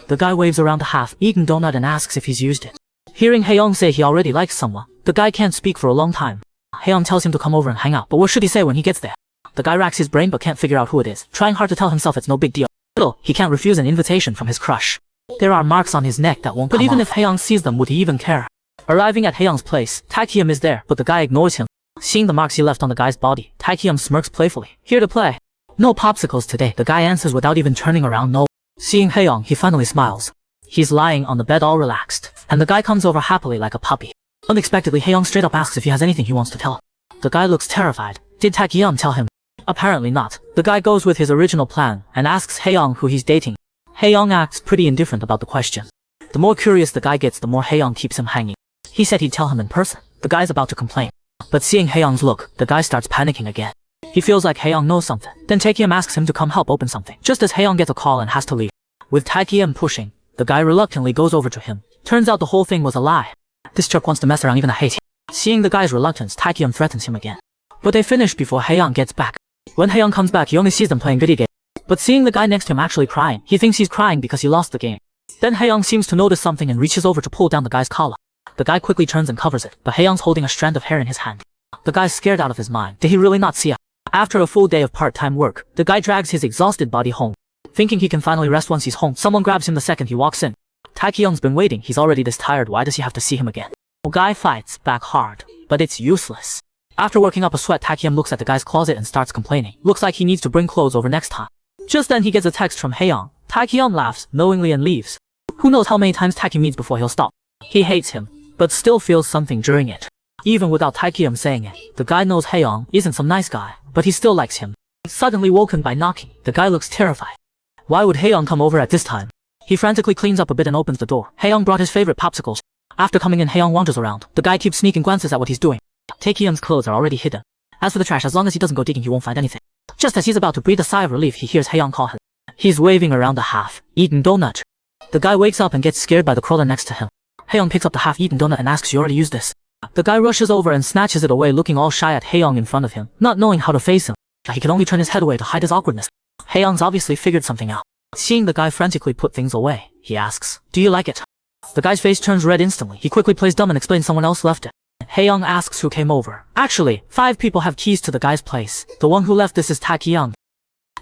the guy waves around the half-eaten donut and asks if he's used it. Hearing Hae-young say he already likes someone, the guy can't speak for a long time. Hae-young tells him to come over and hang out, but what should he say when he gets there? The guy racks his brain but can't figure out who it is, trying hard to tell himself it's no big deal. Still, he can't refuse an invitation from his crush. There are marks on his neck that won't come off. But even if Hae-young sees them, would he even care? Arriving at Hae-young's place, Taekyum is there, but the guy ignores him. Seeing the marks he left on the guy's body, Taekyum smirks playfully. Here to play. No popsicles today, the guy answers without even turning around. No. Seeing Hae-young, he finally smiles. He's lying on the bed all relaxed, and the guy comes over happily like a puppy. Unexpectedly, Hae-young straight up asks if he has anything he wants to tell. The guy looks terrified. Did Taekyum tell him? Apparently not. The guy goes with his original plan and asks Hae-young who he's dating. Hae-young acts pretty indifferent about the question. The more curious the guy gets, the more Hae-young keeps him hanging. He said he'd tell him in person. The guy's about to complain. But seeing Hae-young's look, the guy starts panicking again. He feels like Hae-young knows something. Then Taekyum asks him to come help open something, just as Hae-young gets a call and has to leave. With Taekyum pushing, the guy reluctantly goes over to him. Turns out the whole thing was a lie. This jerk wants to mess around, even I hate him. Seeing the guy's reluctance, Taekyum threatens him again. But they finish before Hae-young gets back. When Hae-young comes back, he only sees them playing video games. But seeing the guy next to him actually crying, he thinks he's crying because he lost the game. Then Hae-young seems to notice something and reaches over to pull down the guy's collar. The guy quickly turns and covers it, but Hae-young's holding a strand of hair in his hand. The guy's scared out of his mind. Did he really not see it? After a full day of part-time work, the guy drags his exhausted body home. Thinking he can finally rest once he's home, someone grabs him the second he walks in. Taekyung's been waiting, he's already this tired, why does he have to see him again? The guy fights back hard, but it's useless. After working up a sweat, Taekyum looks at the guy's closet and starts complaining. Looks like he needs to bring clothes over next time. Just then he gets a text from Hae-young. Taekyum laughs knowingly and leaves. Who knows how many times Taekyum meets before he'll stop. He hates him, but still feels something during it. Even without Taekyum saying it, the guy knows Hae-young isn't some nice guy, but he still likes him. Suddenly woken by knocking, the guy looks terrified. Why would Hae-young come over at this time? He frantically cleans up a bit and opens the door. Hae-young brought his favorite popsicles. After coming in, Hae-young wanders around. The guy keeps sneaking glances at what he's doing. Taekyum's clothes are already hidden. As for the trash, as long as he doesn't go digging, he won't find anything. Just as he's about to breathe a sigh of relief, he hears Hae-young call him. He's waving around the half-eaten donut. The guy wakes up and gets scared by the crawler next to him. Hae-young picks up the half-eaten donut and asks, "You already used this?" The guy rushes over and snatches it away, looking all shy at Hae-young in front of him, not knowing how to face him. He can only turn his head away to hide his awkwardness. Hae-young's obviously figured something out. Seeing the guy frantically put things away, he asks, "Do you like it?" The guy's face turns red instantly. He quickly plays dumb and explains someone else left it. Hae-young asks who came over. Actually, 5 people have keys to the guy's place. The one who left this is Taekyum.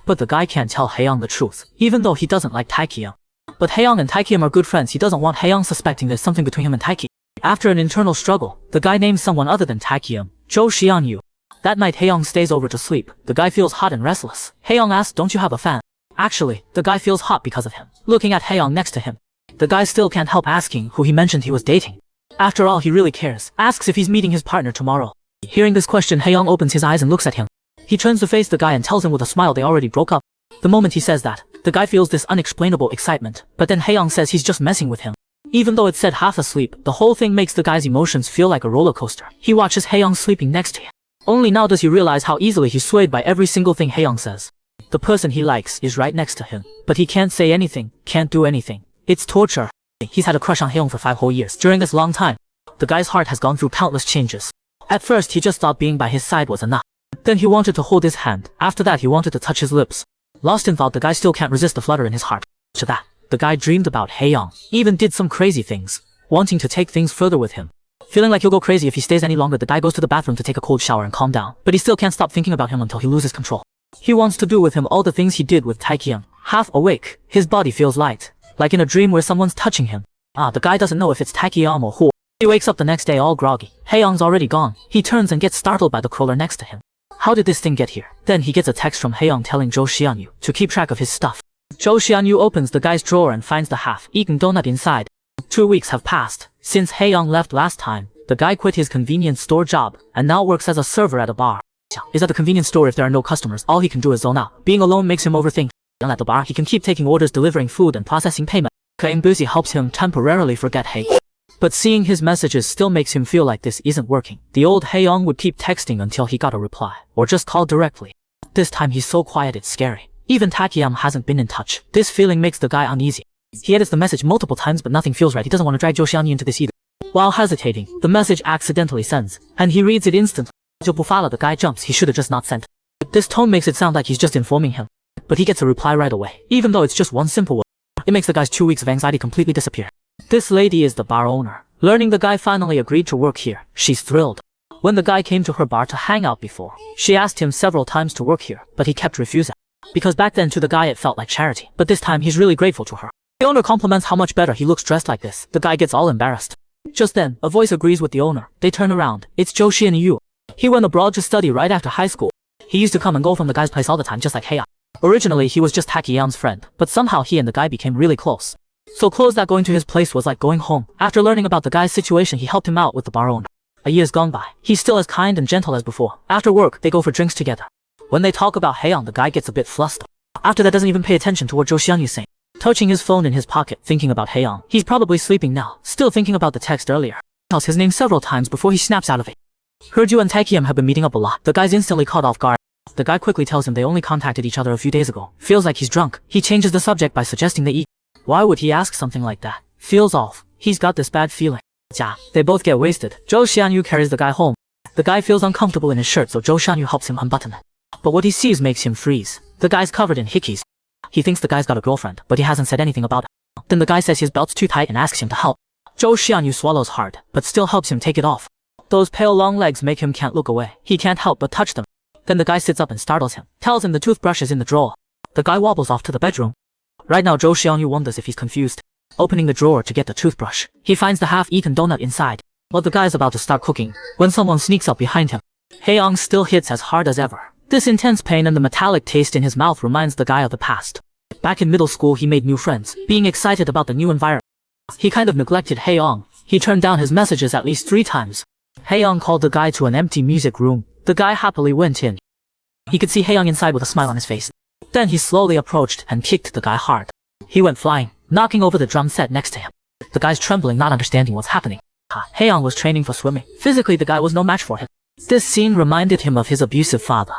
But the guy can't tell Hae-young the truth, even though he doesn't like Taekyum. But Hae-young and Taekyum are good friends. He doesn't want Hae-young suspecting there's something between him and Taekyum. After an internal struggle, the guy names someone other than Taekyum, Jo Xianyu. That night Hae-young stays over to sleep. The guy feels hot and restless. Hae-young asks, "Don't you have a fan?" Actually, the guy feels hot because of him. Looking at Hae-young next to him, the guy still can't help asking who he mentioned he was dating. After all, he really cares. Asks if he's meeting his partner tomorrow. Hearing this question, Hae-young opens his eyes and looks at him. He turns to face the guy and tells him with a smile they already broke up. The moment he says that, the guy feels this unexplainable excitement, but then Hae-young says he's just messing with him. Even though it's said half asleep, the whole thing makes the guy's emotions feel like a roller coaster. He watches Hae-young sleeping next to him. Only now does he realize how easily he's swayed by every single thing Hae-young says. The person he likes is right next to him, but he can't say anything, can't do anything. It's torture. He's had a crush on Hae-young for 5 whole years. During this long time, the guy's heart has gone through countless changes. At first, he just thought being by his side was enough. Then he wanted to hold his hand. After that, he wanted to touch his lips. Lost in thought, the guy still can't resist the flutter in his heart. To that, the guy dreamed about Hae-young, even did some crazy things, wanting to take things further with him. Feeling like he'll go crazy if he stays any longer, the guy goes to the bathroom to take a cold shower and calm down, but he still can't stop thinking about him until he loses control. He wants to do with him all the things he did with Taekyum. Half awake, his body feels light, like in a dream where someone's touching him. The guy doesn't know if it's Taekyum or who. He wakes up the next day all groggy. Hae-young's already gone. He turns and gets startled by the crawler next to him. How did this thing get here? Then he gets a text from Hae-young telling Jo Xianyu to keep track of his stuff. Jo Xianyu opens the guy's drawer and finds the half-eaten donut inside. 2 weeks have passed. Since Hae-young left last time, the guy quit his convenience store job and now works as a server at a bar. Is at the convenience store if there are no customers. All he can do is zone out. Being alone makes him overthink. At the bar, he can keep taking orders, delivering food and processing payment. Being busy helps him temporarily forget Hae. But seeing his messages still makes him feel like this isn't working. The old Hae-young would keep texting until he got a reply, or just call directly. This time he's so quiet it's scary. Even Taekyum hasn't been in touch. This feeling makes the guy uneasy. He edits the message multiple times but nothing feels right. He doesn't want to drag Jo Xianyu into this either. While hesitating, the message accidentally sends, and he reads it instantly. The guy jumps. He should have just not sent. This tone makes it sound like he's just informing him. But he gets a reply right away, even though it's just one simple word. It makes the guy's 2 weeks of anxiety completely disappear. This lady is the bar owner. Learning the guy finally agreed to work here, she's thrilled. When the guy came to her bar to hang out before, she asked him several times to work here, but he kept refusing. Because back then to the guy it felt like charity, but this time he's really grateful to her. The owner compliments how much better he looks dressed like this. The guy gets all embarrassed. Just then, a voice agrees with the owner. They turn around. It's Zhou Xianyu. He went abroad to study right after high school. He used to come and go from the guy's place all the time just like Heiyang. Originally he was just Taekyeon's friend, but somehow he and the guy became really close. So close that going to his place was like going home. After learning about the guy's situation he helped him out with the bar owner. A year's gone by. He's still as kind and gentle as before. After work, they go for drinks together. When they talk about Heiyang, the guy gets a bit flustered. After that doesn't even pay attention to what Zhou Xianyu's saying. Touching his phone in his pocket, thinking about Heiyang. He's probably sleeping now, still thinking about the text earlier. Tells his name several times before he snaps out of it. Heard you and Taekyeon have been meeting up a lot. The guy's instantly caught off guard. The guy quickly tells him they only contacted each other a few days ago. Feels like he's drunk. He changes the subject by suggesting they eat. Why would he ask something like that? Feels off. He's got this bad feeling. They both get wasted. Zhou Xianyu carries the guy home. The guy feels uncomfortable in his shirt, so Zhou Xianyu helps him unbutton it. But what he sees makes him freeze. The guy's covered in hickeys. He thinks the guy's got a girlfriend, but he hasn't said anything about it. Then the guy says his belt's too tight and asks him to help. Zhou Xianyu swallows hard, but still helps him take it off. Those pale long legs make him can't look away. He can't help but touch them. Then the guy sits up and startles him, tells him the toothbrush is in the drawer. The guy wobbles off to the bedroom. Right now Zhou Xianyu wonders if he's confused. Opening the drawer to get the toothbrush, he finds the half-eaten donut inside. But the guy's about to start cooking, when someone sneaks up behind him. Heiyang still hits as hard as ever. This intense pain and the metallic taste in his mouth reminds the guy of the past. Back in middle school he made new friends, being excited about the new environment. He kind of neglected Heiyang. He turned down his messages at least 3 times. Heiyang called the guy to an empty music room. The guy happily went in. He could see Heiyang inside with a smile on his face. Then he slowly approached and kicked the guy hard. He went flying, knocking over the drum set next to him. The guy's trembling, not understanding what's happening. Heiyang was training for swimming. Physically, the guy was no match for him. This scene reminded him of his abusive father.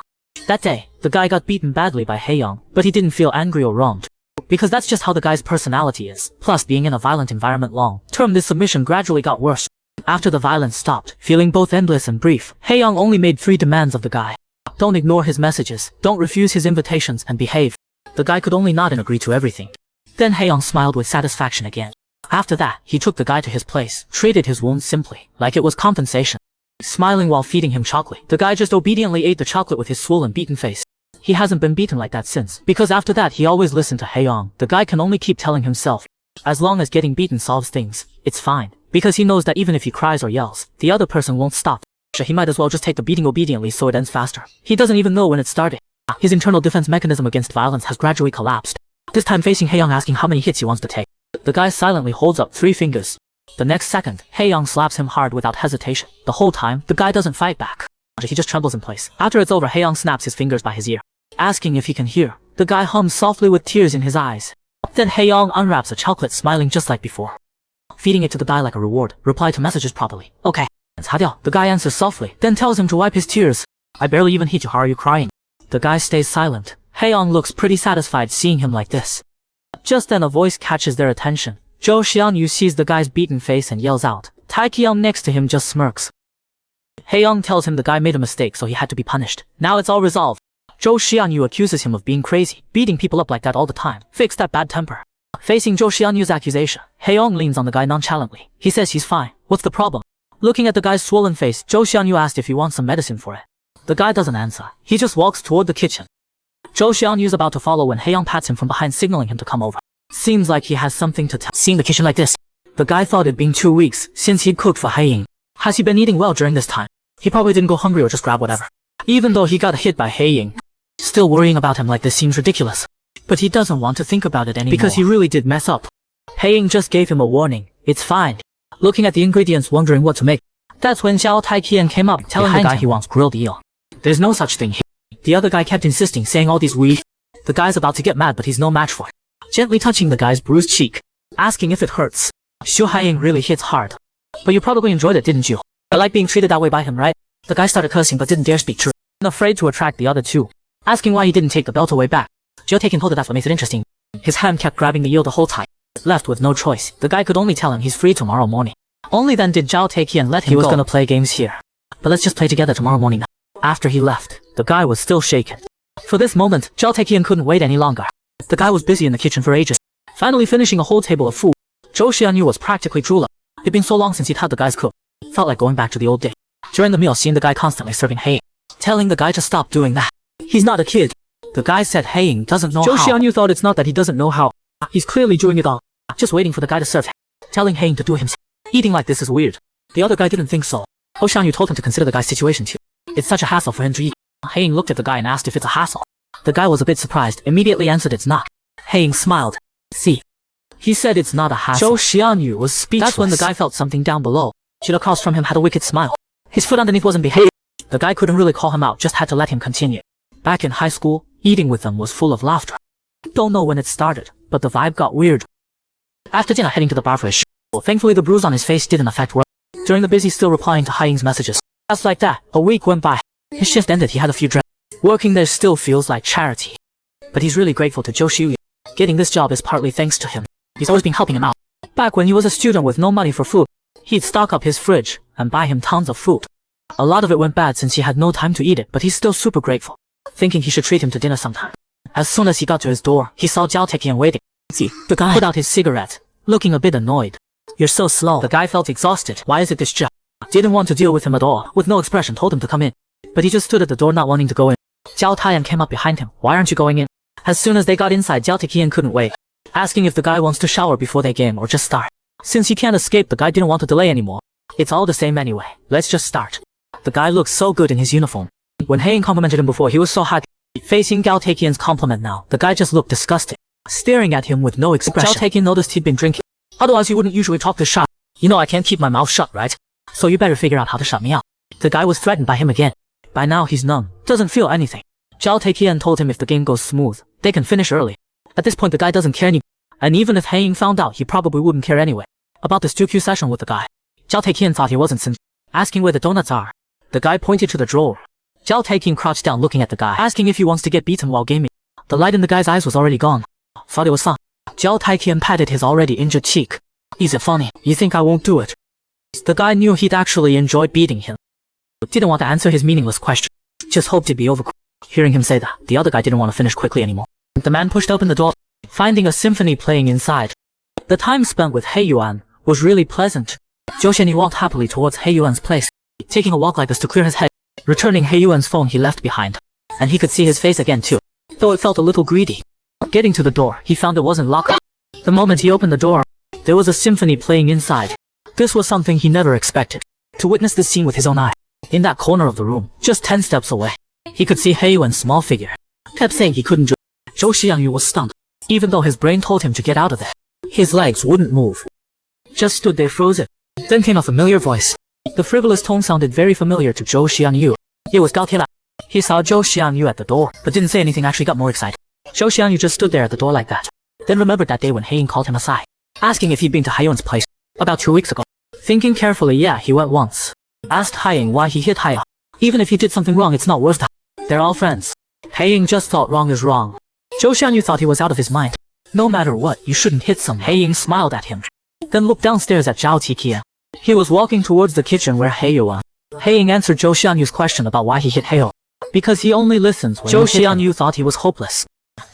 That day, the guy got beaten badly by Heiyang, but he didn't feel angry or wronged. Because that's just how the guy's personality is. Plus, being in a violent environment long-term, this submission gradually got worse. After the violence stopped, feeling both endless and brief, Heiyang only made 3 demands of the guy. Don't ignore his messages, don't refuse his invitations, and behave. The guy could only nod and agree to everything. Then Heiyang smiled with satisfaction again. After that, he took the guy to his place, treated his wounds simply, like it was compensation. Smiling while feeding him chocolate, the guy just obediently ate the chocolate with his swollen, beaten face. He hasn't been beaten like that since, because after that he always listened to Heiyang. The guy can only keep telling himself, as long as getting beaten solves things, it's fine. Because he knows that even if he cries or yells, the other person won't stop. He might as well just take the beating obediently so it ends faster. He doesn't even know when it started. His internal defense mechanism against violence has gradually collapsed. This time facing Heiyang asking how many hits he wants to take. The guy silently holds up 3 fingers. The next second, Heiyang slaps him hard without hesitation. The whole time, the guy doesn't fight back. He just trembles in place. After it's over, Heiyang snaps his fingers by his ear, asking if he can hear. The guy hums softly with tears in his eyes. Then Heiyang unwraps a chocolate, smiling just like before. Feeding it to the guy like a reward. Reply to messages properly. Okay. The guy answers softly, then tells him to wipe his tears. I barely even hit you, how are you crying? The guy stays silent. Heiyang looks pretty satisfied seeing him like this. Just then a voice catches their attention. Zhou Xianyu sees the guy's beaten face and yells out. Taekyeon next to him just smirks. Heiyang tells him the guy made a mistake so he had to be punished. Now it's all resolved. Zhou Xianyu accuses him of being crazy, beating people up like that all the time. Fix that bad temper. Facing Zhou Xianyu's accusation, Heiyang leans on the guy nonchalantly. He says he's fine. What's the problem? Looking at the guy's swollen face, Zhou Xianyu asked if he wants some medicine for it. The guy doesn't answer. He just walks toward the kitchen. Zhou Xianyu's about to follow when Heiyang pats him from behind, signaling him to come over. Seems like he has something to tell. Seeing the kitchen like this, the guy thought it'd been 2 weeks since he'd cooked for Heiyang. Has he been eating well during this time? He probably didn't go hungry or just grab whatever. Even though he got hit by Heiyang. Still worrying about him like this seems ridiculous. But he doesn't want to think about it anymore. Because he really did mess up. Heiyang just gave him a warning. It's fine. Looking at the ingredients, wondering what to make. That's when Xiao Taiqian came up, telling the guy he wants grilled eel. There's no such thing here. The other guy kept insisting, saying all these weird. The guy's about to get mad, but he's no match for it. Gently touching the guy's bruised cheek, asking if it hurts. Xu Haiying really hits hard. But you probably enjoyed it, didn't you? I like being treated that way by him, right? The guy started cursing but didn't dare speak true. Afraid to attract the other two. Asking why he didn't take the belt away back. Zhou Taiqian told her that's what makes it interesting. His hand kept grabbing the eel the whole time. Left with no choice, the guy could only tell him he's free tomorrow morning. Only then did Zhao Taiqian let him go. He was gonna play games here. But let's just play together tomorrow morning now. After he left, the guy was still shaken. For this moment, Zhao Taiqian couldn't wait any longer. The guy was busy in the kitchen for ages. finally finishing a whole table of food. Zhou Xianyu was practically drooling. It'd been so long since he'd had the guy's cook. Felt like going back to the old day. During the meal, seeing the guy constantly serving Hei, telling the guy to stop doing that. He's not a kid. The guy said Hei doesn't know how. Zhou Xianyu thought it's not that he doesn't know how. He's clearly doing it all. Just waiting for the guy to serve, telling Hei to do it himself. Eating like this is weird. The other guy didn't think so. Zhou Xianyu told him to consider the guy's situation too. It's such a hassle for him to eat. Hei looked at the guy and asked if it's a hassle. The guy was a bit surprised, immediately answered it's not. Hei smiled. See. He said it's not a hassle. Zhou Xianyu was speechless. That's when the guy felt something down below. Shit across from him had a wicked smile. His foot underneath wasn't behaving. The guy couldn't really call him out, just had to let him continue. Back in high school, eating with them was full of laughter. Don't know when it started, but the vibe got weird. After dinner, heading to the bar for his show. Thankfully the bruise on his face didn't affect work. During the busy, still replying to Haiying's messages. Just like that, a week went by. His shift ended, he had a few drinks. Working there still feels like charity. But he's really grateful to Zhou Xianyu. Getting this job is partly thanks to him. He's always been helping him out. Back when he was a student with no money for food, he'd stock up his fridge and buy him tons of food. A lot of it went bad since he had no time to eat it, but he's still super grateful, thinking he should treat him to dinner sometime. As soon as he got to his door, he saw Jiao Taiqian waiting. See, the guy put out his cigarette, looking a bit annoyed. You're so slow. The guy felt exhausted. Why is it this Jiao? Didn't want to deal with him at all. With no expression, told him to come in. But he just stood at the door not wanting to go in. Jiao Taiyan came up behind him. Why aren't you going in? As soon as they got inside, Jiao Taiqian couldn't wait, asking if the guy wants to shower before they game or just start. Since he can't escape, the guy didn't want to delay anymore. It's all the same anyway. Let's just start. The guy looked so good in his uniform. When Haiying complimented him before, he was so happy. Facing Jiao Taiqian's compliment now, the guy just looked disgusted, staring at him with no expression. Jiao Taiqian noticed he'd been drinking. Otherwise you wouldn't usually talk this sharp. You know I can't keep my mouth shut, right? So you better figure out how to shut me up. The guy was threatened by him again. By now he's numb, doesn't feel anything. Jiao Taiqian told him if the game goes smooth, they can finish early. At this point the guy doesn't care anymore. And even if Haiying found out, he probably wouldn't care anyway. About this 2Q session with the guy, Jiao Taiqian thought he wasn't sincere, asking where the donuts are. The guy pointed to the drawer. Jiao Taiqian crouched down looking at the guy, asking if he wants to get beaten while gaming. The light in the guy's eyes was already gone. Thought it was fun. Jiao Taiqian patted his already injured cheek. Is it funny? You think I won't do it? The guy knew he'd actually enjoyed beating him. Didn't want to answer his meaningless question. Just hoped it'd be over. Hearing him say that, the other guy didn't want to finish quickly anymore. The man pushed open the door, finding a symphony playing inside. The time spent with Hei Yuan was really pleasant. Zhou Xianyu walked happily towards Hei Yuan's place, taking a walk like this to clear his head, returning Hei Yuan's phone he left behind. And he could see his face again too, though it felt a little greedy. Getting to the door, he found it wasn't locked. The moment he opened the door, there was a symphony playing inside. This was something he never expected. To witness this scene with his own eye. In that corner of the room, just 10 steps away, he could see Hei Yuan's small figure. Kept saying he couldn't do it. Zhou Xianyu was stunned. Even though his brain told him to get out of there, his legs wouldn't move. Just stood there frozen. Then came a familiar voice. The frivolous tone sounded very familiar to Zhou Xianyu. It was Gao Tiela. He saw Zhou Xianyu at the door, but didn't say anything, actually got more excited. Zhou Xianyu just stood there at the door like that. Then remembered that day when Haiying called him aside, asking if he'd been to Haiyuan's place about 2 weeks ago. Thinking carefully, yeah, he went once. Asked Haiying why he hit Haiying. Even if he did something wrong, it's not worth that. They're all friends. Haiying just thought wrong is wrong. Zhou Xianyu thought he was out of his mind. No matter what, you shouldn't hit someone. Haiying smiled at him, then looked downstairs at Jiao Taiqian. He was walking towards the kitchen where Hei Yuan. Haiying answered Zhou Xianyu's question about why he hit Hei Yuan. Because he only listens when Zhou Xianyu thought he was hopeless.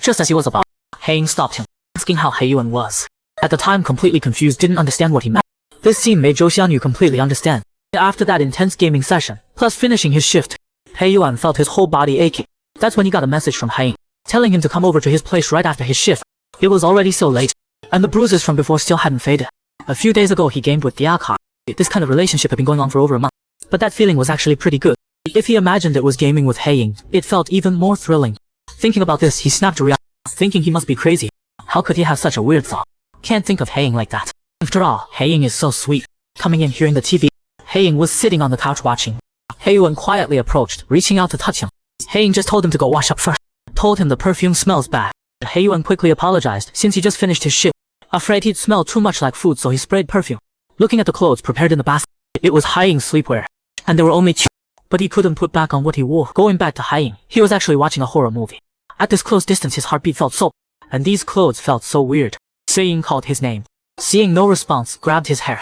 Just as he was about, Haiying stopped him, asking how Hei Yuan was. At the time completely confused, didn't understand what he meant. This scene made Zhou Xianyu completely understand. After that intense gaming session, plus finishing his shift, Hei Yuan felt his whole body aching. That's when he got a message from Haiying, telling him to come over to his place right after his shift. It was already so late, and the bruises from before still hadn't faded. A few days ago he gamed with Diaka. This kind of relationship had been going on for over a month, but that feeling was actually pretty good. If he imagined it was gaming with Haiying, it felt even more thrilling. Thinking about this, he snapped a reaction, thinking he must be crazy. How could he have such a weird thought? Can't think of Haiying like that. After all, Haiying is so sweet. Coming in hearing the TV, Haiying was sitting on the couch watching. Hei Yuan quietly approached, reaching out to touch him. Haiying just told him to go wash up first. Told him the perfume smells bad. Hei Yuan quickly apologized since he just finished his shift. Afraid he'd smell too much like food, so he sprayed perfume. Looking at the clothes prepared in the basket, it was Haiying's sleepwear. And there were only 2. But he couldn't put back on what he wore. Going back to Haiying, he was actually watching a horror movie. At this close distance his heartbeat felt so, and these clothes felt so weird. Haiying called his name. Seeing no response, grabbed his hair.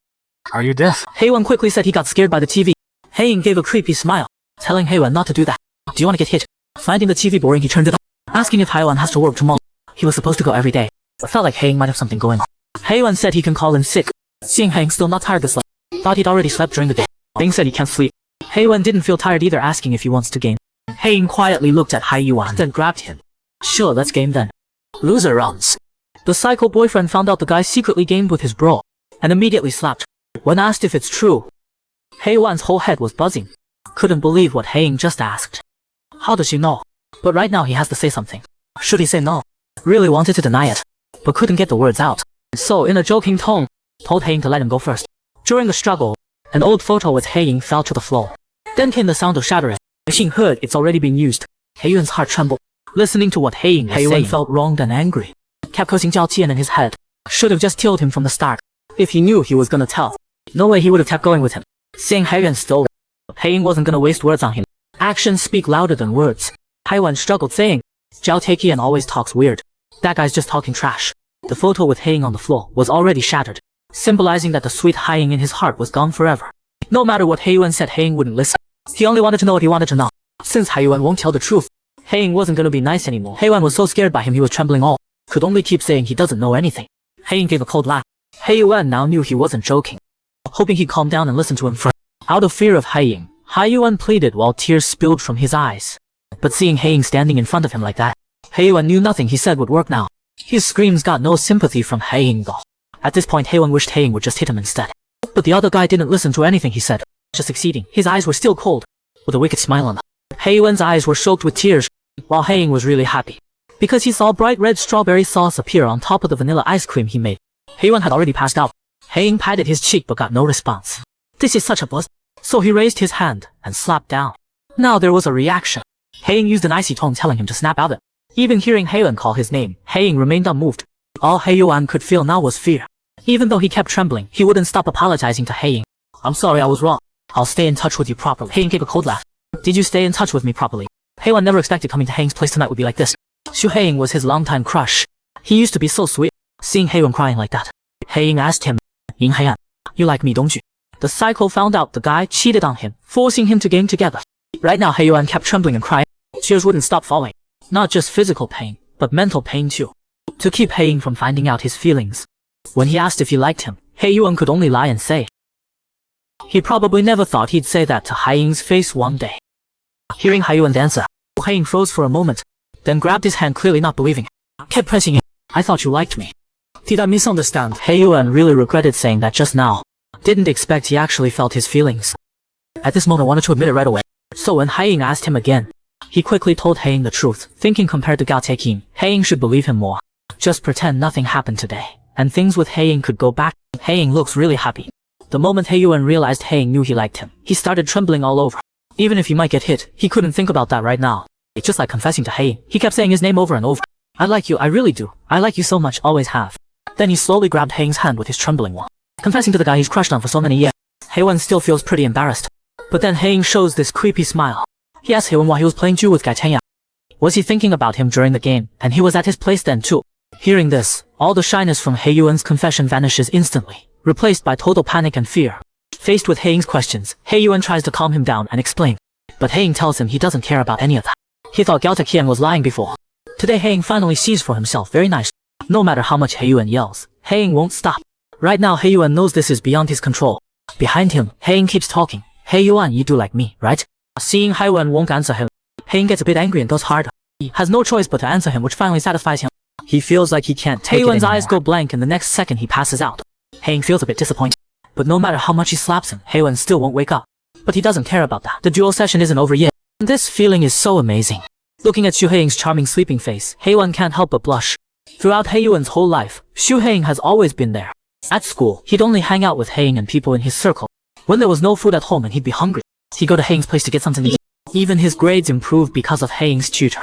Are you deaf? Hei Yuan quickly said he got scared by the TV. Haiying gave a creepy smile, telling Hei Yuan not to do that. Do you want to get hit? Finding the TV boring, he turned it on, asking if Hei Yuan has to work tomorrow. He was supposed to go every day. but felt like Hae-in might have something going on. Hae-yuan said he can call in sick. Seeing Hae-in still not tired this late, thought he'd already slept during the day. Hae-in said he can't sleep. Hae-yuan didn't feel tired either, asking if he wants to game. Hae-in quietly looked at Hae-yuan, then grabbed him. Sure, let's game then. Loser runs. The psycho boyfriend found out the guy secretly gamed with his bro, and immediately slapped. When asked if it's true, Hae-yuan's whole head was buzzing. Couldn't believe what Hae-in just asked. How does she know? But right now he has to say something. Should he say no? Really wanted to deny it, but couldn't get the words out. So, in a joking tone, told Hae-in to let him go first. During the struggle, an old photo with Hae-in fell to the floor. Then came the sound of shattering. Hae-in heard it's already been used. Hae-yuan's heart trembled. Listening to what Hae-in was saying, felt wronged and angry. Kept cursing Jiao Qian in his head. Should have just killed him from the start. If he knew he was gonna tell, no way he would have kept going with him. Seeing Hae-yuan still, Hae-in wasn't gonna waste words on him. Actions speak louder than words. Hae-yuan struggled, saying, Jiao Qian always talks weird. That guy's just talking trash. The photo with Hae-in on the floor was already shattered, symbolizing that the sweet Hae-in in his heart was gone forever. No matter what Hae-yuan said, Hae-in wouldn't listen. He only wanted to know what he wanted to know. Since Hae-yuan won't tell the truth, Hae-in wasn't gonna be nice anymore. Hae-yuan was so scared by him he was trembling all. Could only keep saying he doesn't know anything. Hae-in gave a cold laugh. Hae-yuan now knew he wasn't joking. Hoping he'd calm down and listen to him first. Out of fear of Hae-in, Hae-yuan pleaded while tears spilled from his eyes. But seeing Hae-in standing in front of him like that, Hae-yuan knew nothing he said would work now. His screams got no sympathy from Hae-in though. At this point Hae-yuan wished Hae-in would just hit him instead. But the other guy didn't listen to anything he said, just succeeding. His eyes were still cold, with a wicked smile on them. Hae-yuan's eyes were soaked with tears, while Hae-in was really happy, because he saw bright red strawberry sauce appear on top of the vanilla ice cream he made. Hae-yuan had already passed out. Hae-in patted his cheek but got no response. This is such a buzz. So he raised his hand and slapped down. Now there was a reaction. Hae-in used an icy tone telling him to snap out of it. Even hearing Hae-yuan call his name, Hae-in remained unmoved. All Hae-yuan could feel now was fear. Even though he kept trembling, he wouldn't stop apologizing to Hae-in. I'm sorry, I was wrong. I'll stay in touch with you properly. Hae-in gave a cold laugh. Did you stay in touch with me properly? Hae-yuan never expected coming to Hae-in's place tonight would be like this. Xu Hae-in was his longtime crush. He used to be so sweet. Seeing Hae-yuan crying like that, Hae-in asked him, Yin Hae-yuan, you like me, don't you? The psycho found out the guy cheated on him, forcing him to game together. Right now Hae-yuan kept trembling and crying. Tears wouldn't stop falling. Not just physical pain, but mental pain too. To keep Hae-in from finding out his feelings. When he asked if he liked him, Hae-yuan could only lie and say. He probably never thought he'd say that to Hae-in's face one day. Hearing Hae-yuan's answer, Hae-in froze for a moment, then grabbed his hand, clearly not believing. Kept pressing it. I thought you liked me. Did I misunderstand? Hae-yuan really regretted saying that just now. Didn't expect he actually felt his feelings. At this moment wanted to admit it right away. So when Hae-in asked him again, he quickly told Hae-in the truth, thinking compared to Gao Taekin, Hae-in should believe him more. Just pretend nothing happened today, and things with Hae-in could go back. Hae-in looks really happy. The moment Hae-yuan realized Hae-in knew he liked him, he started trembling all over. Even if he might get hit, he couldn't think about that right now. It's just like confessing to Hae-in. He kept saying his name over and over. I like you, I really do. I like you so much, always have. Then he slowly grabbed Hae-in's hand with his trembling one, confessing to the guy he's crushed on for so many years. Hae-yuan still feels pretty embarrassed. But then Hae-in shows this creepy smile. He asked Hae-yuan why he was playing Ju with Gai Tianya. Was he thinking about him during the game, and he was at his place then too? Hearing this, all the shyness from Hae-yuan's confession vanishes instantly, replaced by total panic and fear. Faced with Hae-in's questions, Hae-yuan tries to calm him down and explain. But Hae-in tells him he doesn't care about any of that. He thought Gao Taekian was lying before. Today Hae-in finally sees for himself very nice. No matter how much Hae-yuan yells, Hae-in won't stop. Right now Hae-yuan knows this is beyond his control. Behind him, Hae-in keeps talking. Hae-yuan, you do like me, right? Seeing Hae-yuan won't answer him, Hae-in gets a bit angry and goes harder. He has no choice but to answer him, which finally satisfies him. He feels like he can't take it anymore. Hae-yuan's eyes go blank and the next second he passes out. Hae-in feels a bit disappointed. But no matter how much he slaps him, Hae-yuan still won't wake up. But he doesn't care about that. The duel session isn't over yet. This feeling is so amazing. Looking at Xu Hae-yin's charming sleeping face, Hae-yuan can't help but blush. Throughout Hae-yuan's whole life, Xu Hae-yin has always been there. At school, he'd only hang out with Hae-yin and people in his circle. When there was no food at home and he'd be hungry, he'd go to Hae-yin's place to get something to eat. Even his grades improved because of Hae-yin's tutor.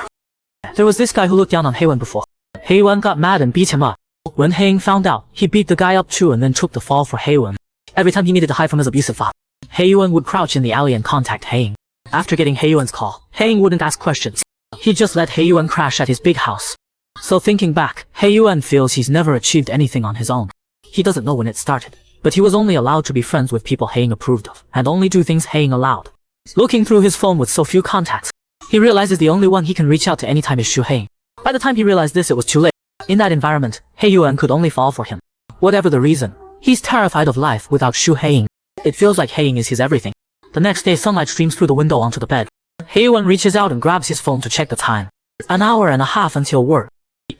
There was this guy who looked down on Hae-yuan before. Hae-yuan got mad and beat him up. When Hae-yin found out, he beat the guy up too and then took the fall for Hae-yuan. Every time he needed to hide from his abusive father, Hae-yuan would crouch in the alley and contact Hae-yin. After getting Hae-yuan's call, Hae-yin wouldn't ask questions. He just let Hae-yuan crash at his big house. So thinking back, Hae-yuan feels he's never achieved anything on his own. He doesn't know when it started, but he was only allowed to be friends with people Hae-yin approved of, and only do things Hae-yin allowed. Looking through his phone with so few contacts, he realizes the only one he can reach out to anytime is Xu Hae-yin. By the time he realized this, it was too late. In that environment, He-yuan could only fall for him. Whatever the reason, he's terrified of life without Shu Haiying. It feels like Haiying is his everything. The next day sunlight streams through the window onto the bed. He-yuan reaches out and grabs his phone to check the time. An hour and a half until work.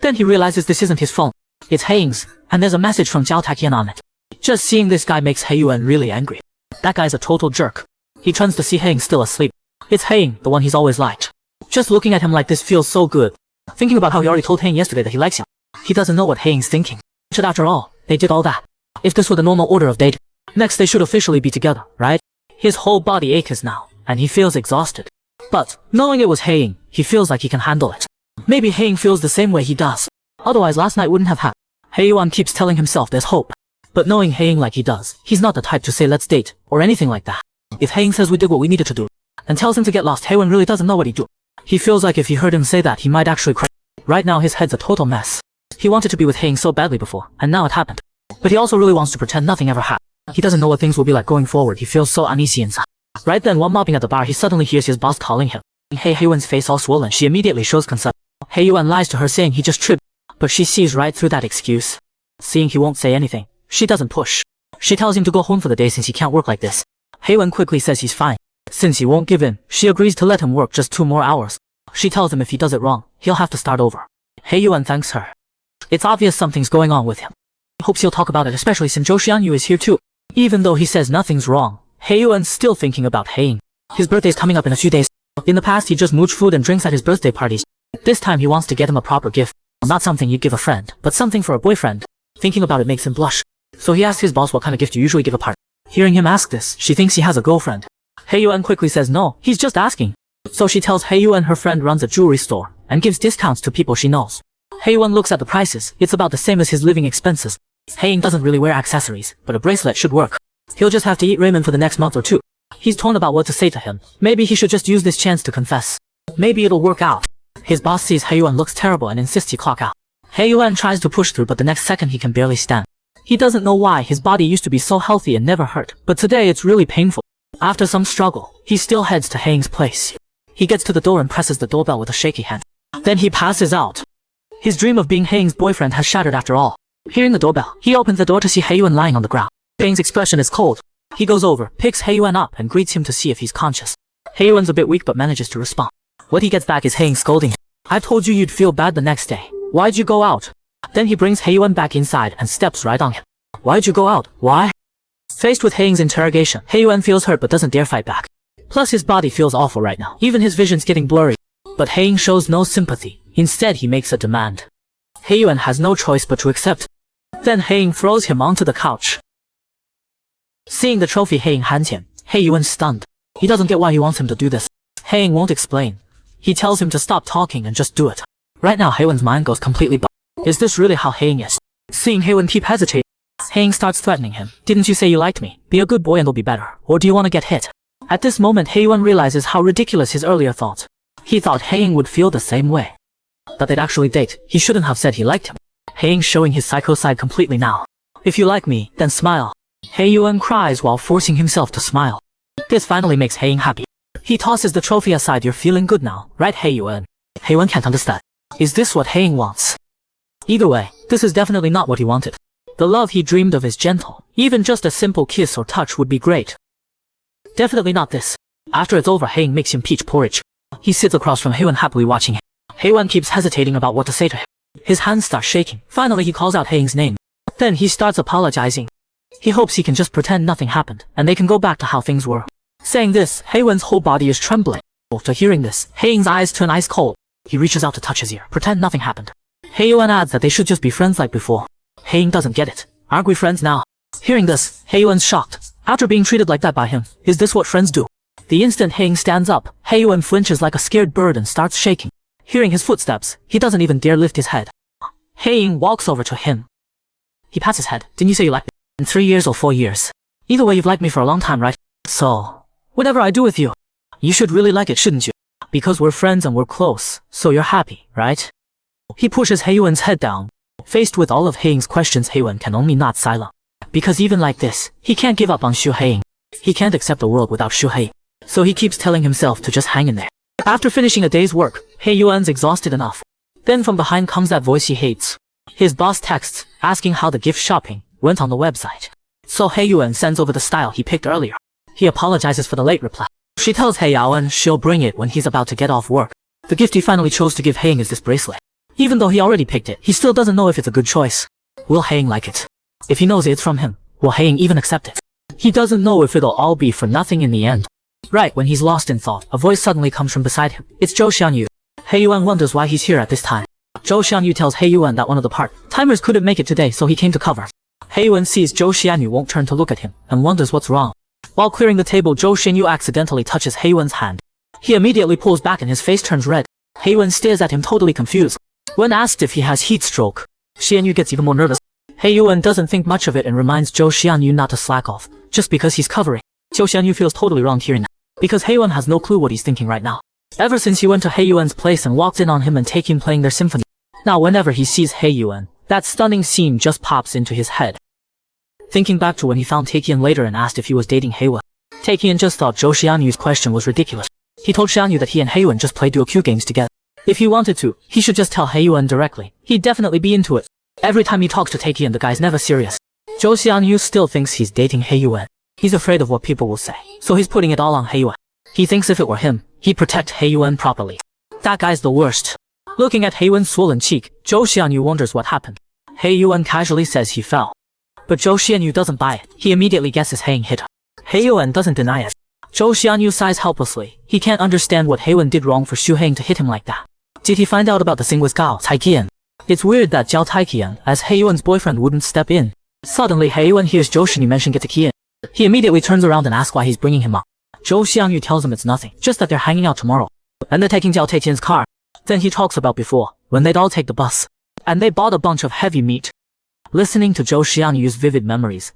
Then he realizes this isn't his phone. It's Haiying's, and there's a message from Jiao Taqian on it. Just seeing this guy makes He-yuan really angry. That guy's a total jerk. He turns to see Haiying still asleep. It's Haiying, the one he's always liked. Just looking at him like this feels so good. Thinking about how he already told Haiying yesterday that he likes him. He doesn't know what Haiying's thinking. But after all, they did all that. If this were the normal order of dating, next they should officially be together, right? His whole body aches now, and he feels exhausted. But, knowing it was Haiying, he feels like he can handle it. Maybe Haiying feels the same way he does. Otherwise last night wouldn't have happened. He-yuan keeps telling himself there's hope. But knowing Haiying like he does, he's not the type to say let's date, or anything like that. If Haiying says we did what we needed to do, and tells him to get lost, He-yuan really doesn't know what he'd do. He feels like if he heard him say that, he might actually cry. Right now his head's a total mess. He wanted to be with Haiying so badly before, and now it happened. But he also really wants to pretend nothing ever happened. He doesn't know what things will be like going forward. He feels so uneasy inside. Right then, while mopping at the bar, he suddenly hears his boss calling him. He-yuan's face all swollen, she immediately shows concern. He-yuan lies to her saying he just tripped, but she sees right through that excuse. Seeing he won't say anything, she doesn't push. She tells him to go home for the day since he can't work like this. He-yuan quickly says he's fine. Since he won't give in, she agrees to let him work just 2 more hours. She tells him if he does it wrong, he'll have to start over. He-yuan thanks her. It's obvious something's going on with him. He hopes he'll talk about it, especially since Zhou Xianyu is here too. Even though he says nothing's wrong, He-yuan's still thinking about Haiying. His birthday's coming up in a few days. In the past he just mooched food and drinks at his birthday parties. This time he wants to get him a proper gift. Not something you'd give a friend, but something for a boyfriend. Thinking about it makes him blush. So he asks his boss what kind of gift you usually give a party. Hearing him ask this, she thinks he has a girlfriend. He-yuan quickly says no, he's just asking. So she tells He-yuan her friend runs a jewelry store, and gives discounts to people she knows. He-yuan looks at the prices, it's about the same as his living expenses. Haiying doesn't really wear accessories, but a bracelet should work. He'll just have to eat ramen for the next month or 2. He's torn about what to say to him. Maybe he should just use this chance to confess. Maybe it'll work out. His boss sees He-yuan looks terrible and insists he clock out. He-yuan tries to push through, but the next second he can barely stand. He doesn't know why. His body used to be so healthy and never hurt, but today it's really painful. After some struggle, he still heads to Haiying's place. He gets to the door and presses the doorbell with a shaky hand. Then he passes out. His dream of being Haiying's boyfriend has shattered after all. Hearing the doorbell, he opens the door to see He-yuan lying on the ground. Haiying's expression is cold. He goes over, picks He-yuan up, and greets him to see if he's conscious. He-yuan's a bit weak but manages to respond. What he gets back is Haiying scolding him. I told you you'd feel bad the next day. Why'd you go out? Then he brings He-yuan back inside and steps right on him. Why'd you go out? Why? Faced with Haiying's interrogation, He-yuan feels hurt but doesn't dare fight back. Plus his body feels awful right now. Even his vision's getting blurry. But Haiying shows no sympathy. Instead he makes a demand. He-yuan has no choice but to accept. Then Haiying throws him onto the couch. Seeing the trophy Haiying hands him, He-yuan's stunned. He doesn't get why he wants him to do this. Haiying won't explain. He tells him to stop talking and just do it. Right now He-yuan's mind goes completely blank. Is this really how Haiying is? Seeing He-yuan keep hesitating, Haiying starts threatening him. Didn't you say you liked me? Be a good boy and it'll be better. Or do you want to get hit? At this moment He-yuan realizes how ridiculous his earlier thoughts. He thought Haiying would feel the same way. That they'd actually date. He shouldn't have said he liked him. Haiying showing his psycho side completely now. If you like me, then smile. He-yuan cries while forcing himself to smile. This finally makes Haiying happy. He tosses the trophy aside. You're feeling good now, right He-yuan? He-yuan can't understand. Is this what Haiying wants? Either way, this is definitely not what he wanted. The love he dreamed of is gentle. Even just a simple kiss or touch would be great. Definitely not this. After it's over, Haiying makes him peach porridge. He sits across from He-yuan happily watching him. He-yuan keeps hesitating about what to say to him. His hands start shaking. Finally he calls out Haiying's name. Then he starts apologizing. He hopes he can just pretend nothing happened, and they can go back to how things were. Saying this, He-yuan's whole body is trembling. After hearing this, Haiying's eyes turn ice cold. He reaches out to touch his ear. Pretend nothing happened. He-yuan adds that they should just be friends like before. Haiying doesn't get it. Aren't we friends now? Hearing this, He-yuan's shocked. After being treated like that by him, is this what friends do? The instant Haiying stands up, He-yuan flinches like a scared bird and starts shaking. Hearing his footsteps, he doesn't even dare lift his head. Haiying walks over to him. He pats his head. Didn't you say you liked me? In 3 years or 4 years. Either way you've liked me for a long time, right? So, whatever I do with you, you should really like it, shouldn't you? Because we're friends and we're close, so you're happy, right? He pushes He-yuan's head down. Faced with all of Haiying's questions, He-yuan can only nod silent. Because even like this, he can't give up on Shu Haiying. He can't accept a world without Shu Haiying. So he keeps telling himself to just hang in there. After finishing a day's work, He-yuan's exhausted enough. Then from behind comes that voice he hates. His boss texts, asking how the gift shopping went on the website. So He Yuan sends over the style he picked earlier. He apologizes for the late reply. She tells He Yaoen she'll bring it when he's about to get off work. The gift he finally chose to give Haiying is this bracelet. Even though he already picked it, he still doesn't know if it's a good choice. Will Haiying like it? If he knows it's from him, will Haiying even accept it? He doesn't know if it'll all be for nothing in the end. Right when he's lost in thought, a voice suddenly comes from beside him. It's Zhou Xianyu. He Yuan wonders why he's here at this time. Zhou Xianyu tells He Yuan that one of the part-timers couldn't make it today, so he came to cover. He Yuan sees Zhou Xianyu won't turn to look at him, and wonders what's wrong. While clearing the table, Zhou Xianyu accidentally touches He Yuan's hand. He immediately pulls back and his face turns red. He Yuan stares at him totally confused. When asked if he has heat stroke, Xianyu gets even more nervous. He Yuan doesn't think much of it and reminds Zhou Xianyu not to slack off, just because he's covering. Zhou Xianyu feels totally wronged hearing that, because He Yuan has no clue what he's thinking right now. Ever since he went to He Yuan's place and walked in on him and Taekyun playing their symphony. Now whenever he sees He Yuan, that stunning scene just pops into his head. Thinking back to when he found Taekyun later and asked if he was dating He Yuan, Taekyun just thought Zhou Xianyu's question was ridiculous. He told Xianyu that he and He Yuan just played duo Q games together. If he wanted to, he should just tell He Yuan directly. He'd definitely be into it. Every time he talks to Taekyun, the guy's never serious. Zhou Xianyu still thinks he's dating He Yuan. He's afraid of what people will say, so he's putting it all on He Yuan. He thinks if it were him, he'd protect He Yuan properly. That guy's the worst. Looking at He Yuan's swollen cheek, Zhou Xianyu wonders what happened. He Yuan casually says he fell. But Zhou Xianyu doesn't buy it. He immediately guesses Haiying hit her. He Yuan doesn't deny it. Zhou Xianyu sighs helplessly. He can't understand what He Yuan did wrong for Xu Haiying to hit him like that. Did he find out about the thing with Gao Taikian? It's weird that Jiao Taikian, as He Yuan's boyfriend, wouldn't step in. Suddenly He Yuan hears Zhou Xianyu mention Get to Kian. He immediately turns around and asks why he's bringing him up. Zhou Xianyu tells him it's nothing, just that they're hanging out tomorrow. And they're taking Jiao Taikian's car. Then he talks about before, when they'd all take the bus. And they bought a bunch of heavy meat. Listening to Zhou Xianyu's vivid memories,